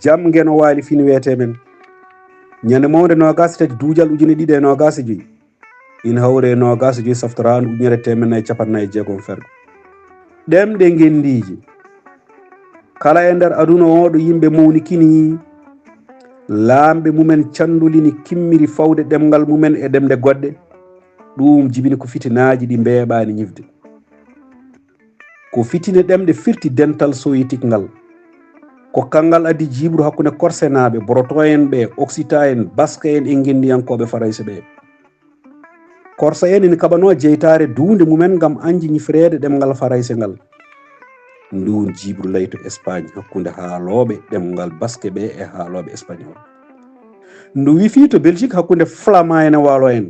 jam ngeno waali fini wiyete men ñande mawde nogas tati duujal ujune ɗiɗi e nogas joyi ina hawre nogas joyi saftorandu ujunere temen nayyi capannayyi jeegom fergo ɗemɗe gendiji kala e nder aduna oɗo yimɓe mawnikini laamɓe mumen candulini kimmiri fawde ɗemgal mumen e ɗemɗe goɗɗe ɗum jibini ko fitinaji ɗi mbeɓani ñifde ko fitine ɗemɗe firti dental soyitique ngal ko kangal addi jibru hakkude korsenaɓe broto en ɓe occita en baska en e gendiyankoɓe farayse ɓe korsa en ene kaɓano jeytare duunde mumen gam anji ñifrede ɗemgal farayse ngal ndun jibru layto Espagne hakkude haaloɓe ɗemgal baske ɓe e haaloɓe espagnol ndu wifi to Belgique hakkude flama en e walo en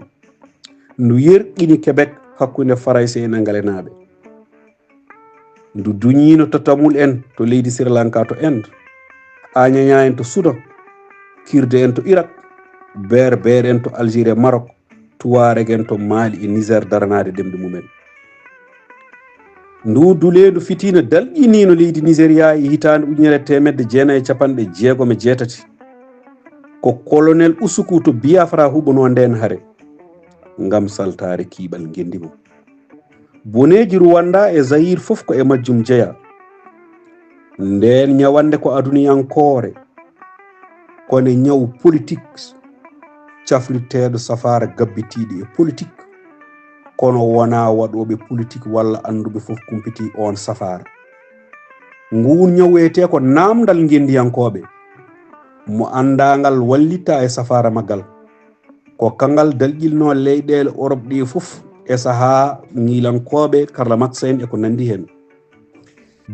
ndu yerqini Québec hakkude farayse en e ngalenaɓe ndu duñino to tamul en to leydi Sri Lanka to Inde Agnagna en to Soudan Kurde en to Irak Berbere en to Algérie e Maroc Touareg en to Mali e Niger daranade ɗemɗe mumen ndu duledu fitina dalƴinino leydi Nigéria e hitande ujunere temedde jeenayyi e capanɗe jeegom e jeetati ko colonel Usuku to Biafra huɓano nden haare ngam saltare kiiɓal gendi mum boneji Rwanda e Zaïre fof ko e majjum jeeya nden ñawande ko aduniyankore kono ñaw politique cafrirteɗo safara gabbitiɗi e politique kono wona waɗoɓe politique walla anduɓe fof kumpiti on safara ngun ñawete ko namdal gendiyankoɓe mo andangal wallita e safara maggal ko kangal dalƴilno leyɗele Europe ɗi fof e saaha ngilankoɓe Karl Marx en e ko nandi hen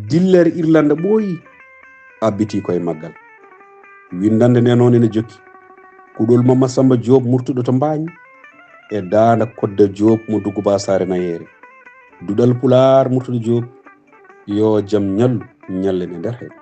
dillere Irlande ɓooyi abbiti koye maggal windande nde noon ene jokki kuɗol Mama Samba Joob murtuɗo to Mbañi e danda Kodda Joob mo duggu basare Nayere Duɗal Pulaar Murtuɗo Joob yo jaam ñallu ñallen e nder hen